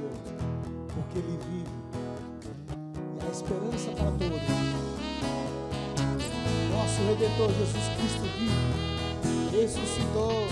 Senhor, porque Ele vive e a esperança para todos. Nosso Redentor Jesus Cristo vive, ressuscitou.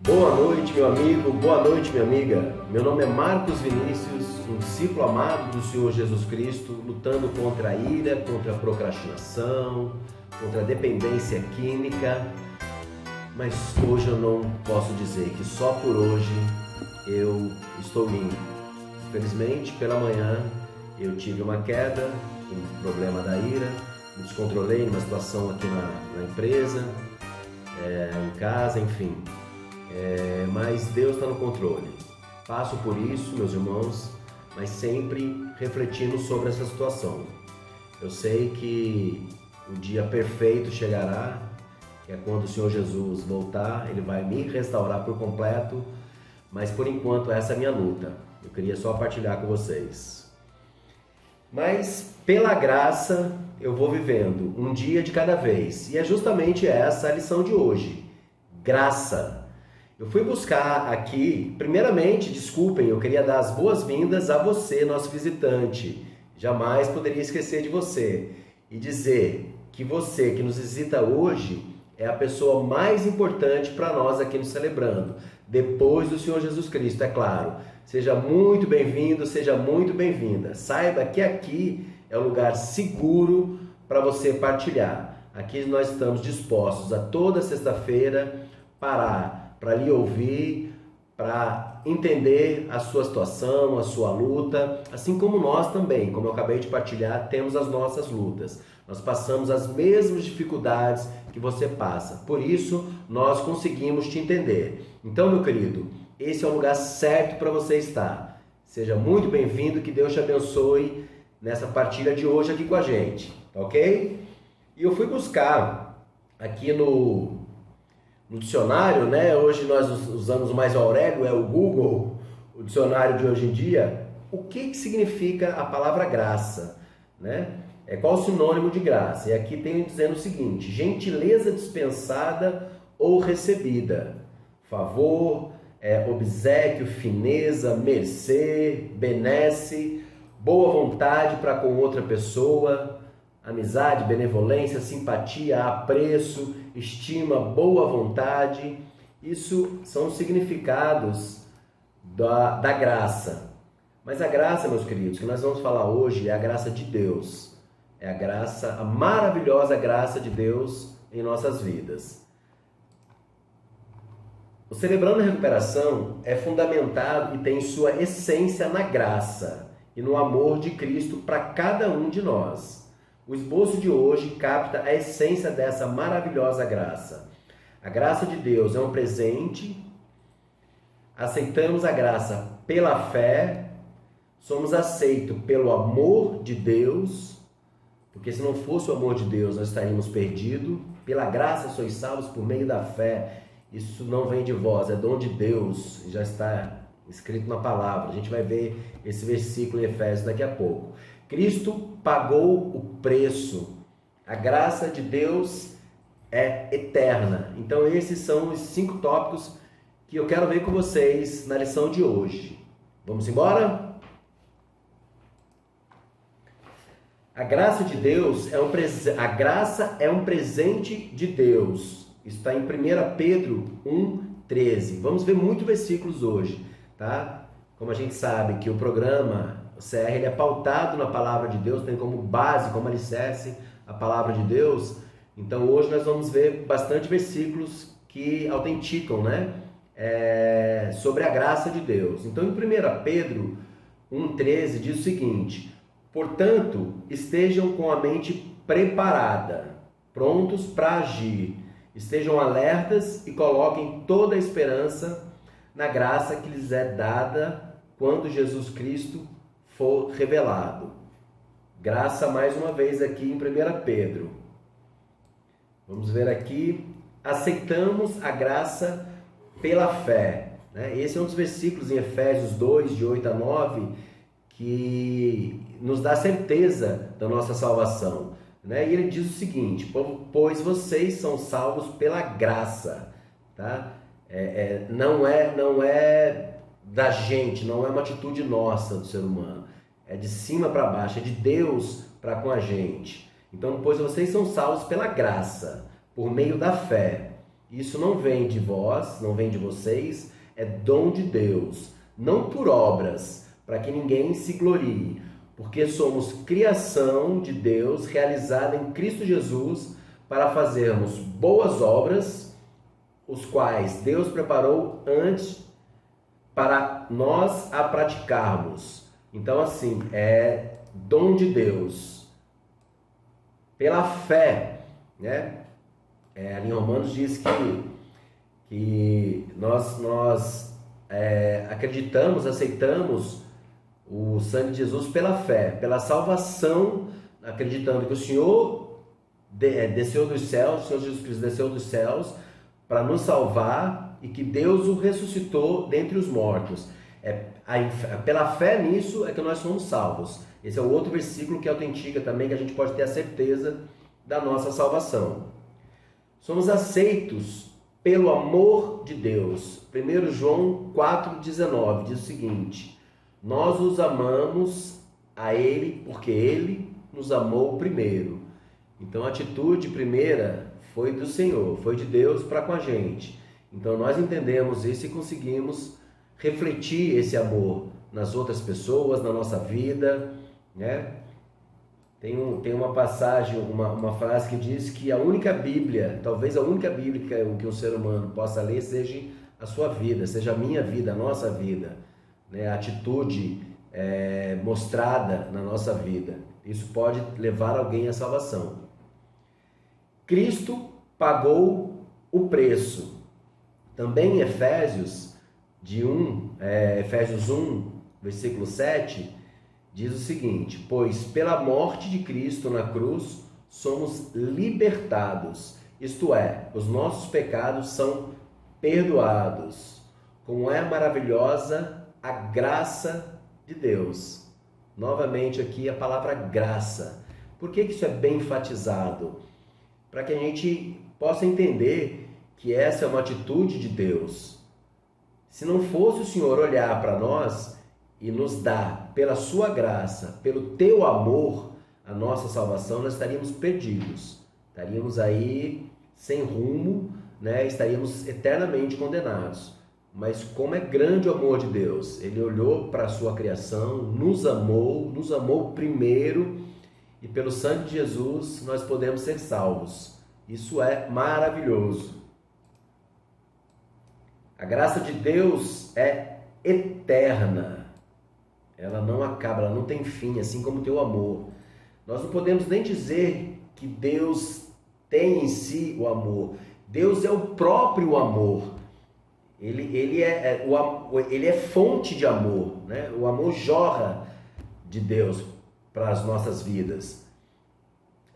Boa noite, meu amigo, boa noite, minha amiga. Meu nome é Marcos Vinícius, um discípulo amado do Senhor Jesus Cristo, lutando contra a ira, contra a procrastinação, contra a dependência química. Mas hoje eu não posso dizer que só por hoje eu estou limpo. Infelizmente, pela manhã eu tive uma queda, um problema da ira, me descontrolei numa situação aqui na empresa, em casa, enfim. mas Deus está no controle. Passo por isso, meus irmãos, mas sempre refletindo sobre essa situação. Eu sei que o dia perfeito chegará, que é quando o Senhor Jesus voltar, Ele vai me restaurar por completo, mas por enquanto essa é a minha luta. Eu queria só partilhar com vocês. Mas pela graça eu vou vivendo um dia de cada vez, e é justamente essa a lição de hoje. Graça. Eu fui buscar aqui, primeiramente, desculpem, eu queria dar as boas-vindas a você, nosso visitante. Jamais poderia esquecer de você e dizer que você que nos visita hoje é a pessoa mais importante para nós aqui no Celebrando, depois do Senhor Jesus Cristo, é claro. Seja muito bem-vindo, seja muito bem-vinda. Saiba que aqui é um lugar seguro para você partilhar. Aqui nós estamos dispostos a toda sexta-feira parar para lhe ouvir, para entender a sua situação, a sua luta, assim como nós também, como eu acabei de partilhar, temos as nossas lutas. Nós passamos as mesmas dificuldades que você passa, por isso nós conseguimos te entender. Então, meu querido, esse é o lugar certo para você estar. Seja muito bem-vindo, que Deus te abençoe nessa partilha de hoje aqui com a gente, ok? E eu fui buscar aqui no dicionário, né? Hoje nós usamos mais o Aurélio, é o Google, o dicionário de hoje em dia. O que significa a palavra graça, né? Qual o sinônimo de graça? E aqui tem dizendo o seguinte: gentileza dispensada ou recebida, favor, obséquio, fineza, mercê, benesse, boa vontade para com outra pessoa, amizade, benevolência, simpatia, apreço, estima, boa vontade. Isso são os significados da graça. Mas a graça, meus queridos, que nós vamos falar hoje é a graça de Deus. É a graça, a maravilhosa graça de Deus em nossas vidas. O Celebrando a Recuperação é fundamentado e tem sua essência na graça e no amor de Cristo para cada um de nós. O esboço de hoje capta a essência dessa maravilhosa graça. A graça de Deus é um presente, aceitamos a graça pela fé, somos aceitos pelo amor de Deus, porque se não fosse o amor de Deus nós estaríamos perdidos. Pela graça sois salvos por meio da fé. Isso não vem de vós, é dom de Deus, já está escrito na palavra. A gente vai ver esse versículo em Efésios daqui a pouco. Cristo pagou o preço. A graça de Deus é eterna. Então esses são os 5 tópicos que eu quero ver com vocês na lição de hoje. Vamos embora? A graça de Deus a graça é um presente de Deus. Isso está em 1 Pedro 1,13. Vamos ver muitos versículos hoje, tá? Como a gente sabe que o programa, o CR, ele é pautado na palavra de Deus, tem como base, como alicerce a palavra de Deus. Então hoje nós vamos ver bastante versículos que autenticam, né? Sobre a graça de Deus. Então em 1 Pedro 1,13 diz o seguinte: portanto, estejam com a mente preparada, prontos para agir. Estejam alertas e coloquem toda a esperança na graça que lhes é dada quando Jesus Cristo for revelado. Graça mais uma vez aqui em 1 Pedro. Vamos ver aqui. Aceitamos a graça pela fé, né? Esse é um dos versículos em Efésios 2, de 8 a 9, que nos dá certeza da nossa salvação. E ele diz o seguinte: pois vocês são salvos pela graça, tá? Não é da gente, não é uma atitude nossa do ser humano, é de cima para baixo, é de Deus para com a gente. Então, pois vocês são salvos pela graça, por meio da fé. Isso não vem de vós, não vem de vocês, é dom de Deus, não por obras, para que ninguém se glorie. Porque somos criação de Deus, realizada em Cristo Jesus, para fazermos boas obras, os quais Deus preparou antes para nós a praticarmos. Então, assim, é dom de Deus, pela fé, né? Ali em Romanos diz que nós acreditamos, aceitamos o sangue de Jesus pela fé, pela salvação, acreditando que o Senhor desceu dos céus, o Senhor Jesus Cristo desceu dos céus para nos salvar e que Deus o ressuscitou dentre os mortos. Pela fé nisso é que nós somos salvos. Esse é o outro versículo que autentica também, que a gente pode ter a certeza da nossa salvação. Somos aceitos pelo amor de Deus. 1 João 4,19 diz o seguinte: nós os amamos a Ele porque Ele nos amou primeiro. Então a atitude primeira foi do Senhor, foi de Deus para com a gente. Então nós entendemos isso e conseguimos refletir esse amor nas outras pessoas, na nossa vida, né? Tem uma passagem, uma frase que diz que a única Bíblia, talvez a única Bíblia que um ser humano possa ler seja a sua vida, seja a minha vida, a nossa vida, né? A atitude mostrada na nossa vida. Isso pode levar alguém à salvação. Cristo pagou o preço. Também em Efésios 1, versículo 7, diz o seguinte: pois pela morte de Cristo na cruz somos libertados, isto é, os nossos pecados são perdoados. Como é maravilhosa a graça de Deus. Novamente aqui a palavra graça. Por que isso é bem enfatizado? Para que a gente possa entender que essa é uma atitude de Deus. Se não fosse o Senhor olhar para nós e nos dar, pela sua graça, pelo teu amor, a nossa salvação, nós estaríamos perdidos. Estaríamos aí sem rumo, né? Estaríamos eternamente condenados. Mas como é grande o amor de Deus. Ele olhou para a sua criação, nos amou primeiro, e pelo sangue de Jesus nós podemos ser salvos. Isso é maravilhoso. A graça de Deus é eterna. Ela não acaba, ela não tem fim, assim como o teu amor. Nós não podemos nem dizer que Deus tem em si o amor. Deus é o próprio amor. Ele é fonte de amor, né? O amor jorra de Deus para as nossas vidas.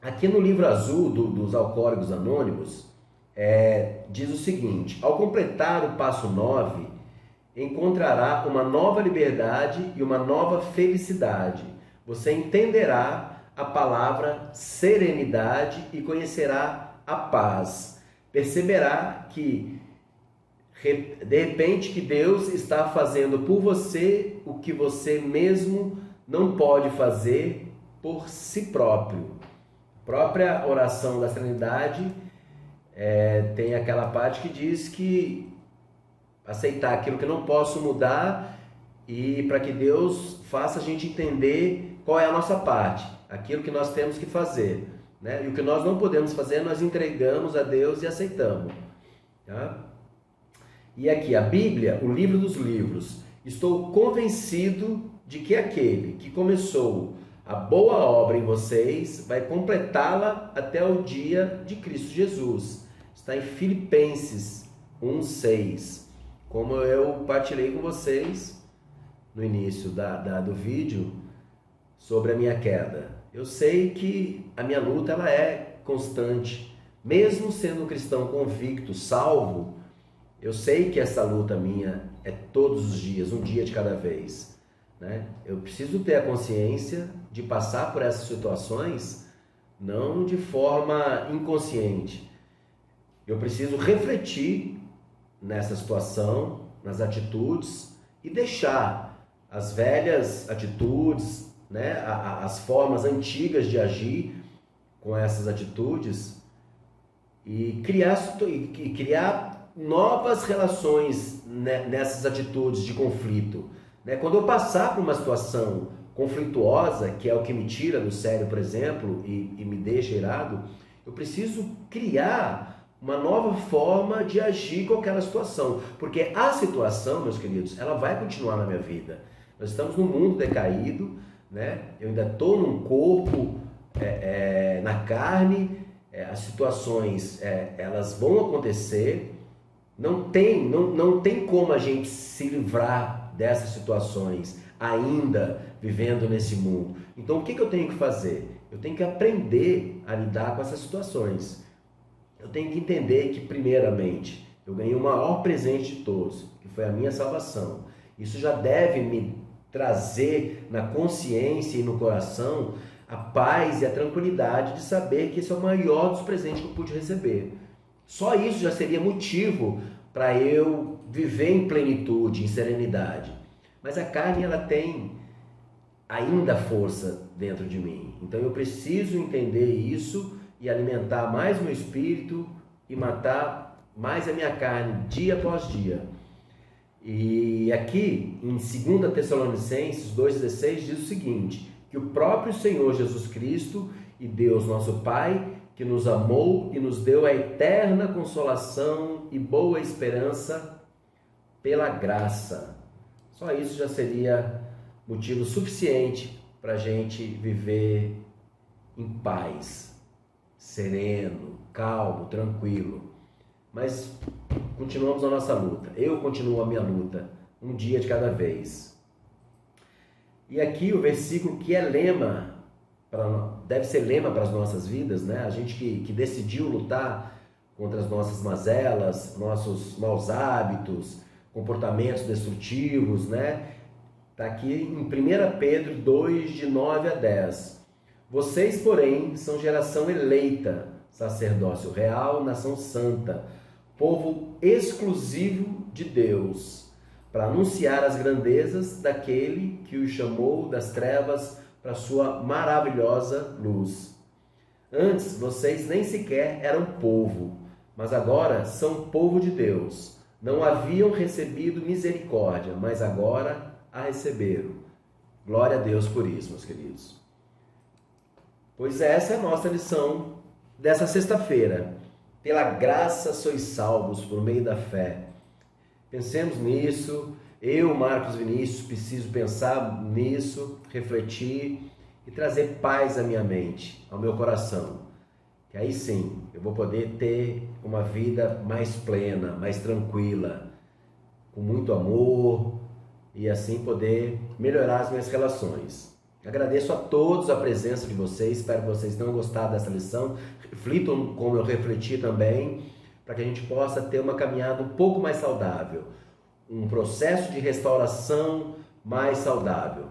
Aqui no livro azul dos Alcoólicos Anônimos, diz o seguinte: ao completar o passo 9, encontrará uma nova liberdade e uma nova felicidade. Você entenderá a palavra serenidade e conhecerá a paz. Perceberá que, de repente, que Deus está fazendo por você o que você mesmo não pode fazer por si próprio. A própria oração da serenidade tem aquela parte que diz que aceitar aquilo que não posso mudar e para que Deus faça a gente entender qual é a nossa parte, aquilo que nós temos que fazer, né? E o que nós não podemos fazer, nós entregamos a Deus e aceitamos, tá? E aqui a Bíblia, o livro dos livros: estou convencido de que aquele que começou a boa obra em vocês vai completá-la até o dia de Cristo Jesus. Está em Filipenses 1:6. Como eu partilhei com vocês no início do vídeo sobre a minha queda. Eu sei que a minha luta ela é constante. Mesmo sendo um cristão convicto, salvo, eu sei que essa luta minha é todos os dias, um dia de cada vez, né? Eu preciso ter a consciência de passar por essas situações não de forma inconsciente. Eu preciso refletir nessa situação, nas atitudes, e deixar as velhas atitudes, né, as formas antigas de agir com essas atitudes e criar novas relações nessas atitudes de conflito, né? Quando eu passar por uma situação conflituosa, que é o que me tira do sério, por exemplo, e me deixa irado, eu preciso criar uma nova forma de agir com aquela situação, porque a situação, meus queridos, ela vai continuar na minha vida. Nós estamos num mundo decaído, né? Eu ainda estou num corpo, na carne, as situações elas vão acontecer, Não tem como a gente se livrar dessas situações ainda vivendo nesse mundo. Então o que eu tenho que fazer? Eu tenho que aprender a lidar com essas situações. Eu tenho que entender que, primeiramente, eu ganhei o maior presente de todos, que foi a minha salvação. Isso já deve me trazer na consciência e no coração a paz e a tranquilidade de saber que esse é o maior dos presentes que eu pude receber. Só isso já seria motivo para eu viver em plenitude, em serenidade. Mas a carne, ela tem ainda força dentro de mim. Então eu preciso entender isso e alimentar mais o meu espírito e matar mais a minha carne dia após dia. E aqui em 2 Tessalonicenses 2,16 diz o seguinte, que o próprio Senhor Jesus Cristo e Deus nosso Pai, que nos amou e nos deu a eterna consolação e boa esperança pela graça. Só isso já seria motivo suficiente para a gente viver em paz, sereno, calmo, tranquilo. Mas continuamos a nossa luta. Eu continuo a minha luta, um dia de cada vez. E aqui o versículo que é lema, deve ser lema para as nossas vidas, né? A gente que decidiu lutar contra as nossas mazelas, nossos maus hábitos, comportamentos destrutivos, né? Está aqui em 1 Pedro 2, de 9 a 10. Vocês, porém, são geração eleita, sacerdócio real, nação santa, povo exclusivo de Deus, para anunciar as grandezas daquele que os chamou das trevas para a sua maravilhosa luz. Antes, vocês nem sequer eram povo, mas agora são povo de Deus. Não haviam recebido misericórdia, mas agora a receberam. Glória a Deus por isso, meus queridos. Pois essa é a nossa lição dessa sexta-feira. Pela graça sois salvos por meio da fé. Pensemos nisso. Eu, Marcos Vinícius, preciso pensar nisso, refletir e trazer paz à minha mente, ao meu coração. Que aí sim, eu vou poder ter uma vida mais plena, mais tranquila, com muito amor e assim poder melhorar as minhas relações. Agradeço a todos a presença de vocês, espero que vocês tenham gostado dessa lição, reflitam como eu refleti também, para que a gente possa ter uma caminhada um pouco mais saudável, um processo de restauração mais saudável,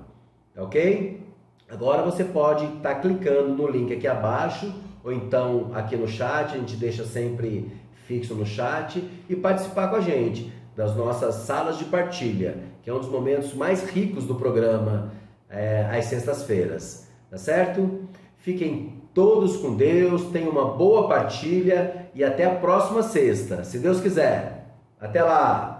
ok? Agora você pode estar clicando no link aqui abaixo, ou então aqui no chat, a gente deixa sempre fixo no chat, e participar com a gente das nossas salas de partilha, que é um dos momentos mais ricos do programa, às sextas-feiras, tá certo? Fiquem todos com Deus, tenham uma boa partilha e até a próxima sexta, se Deus quiser. Até lá!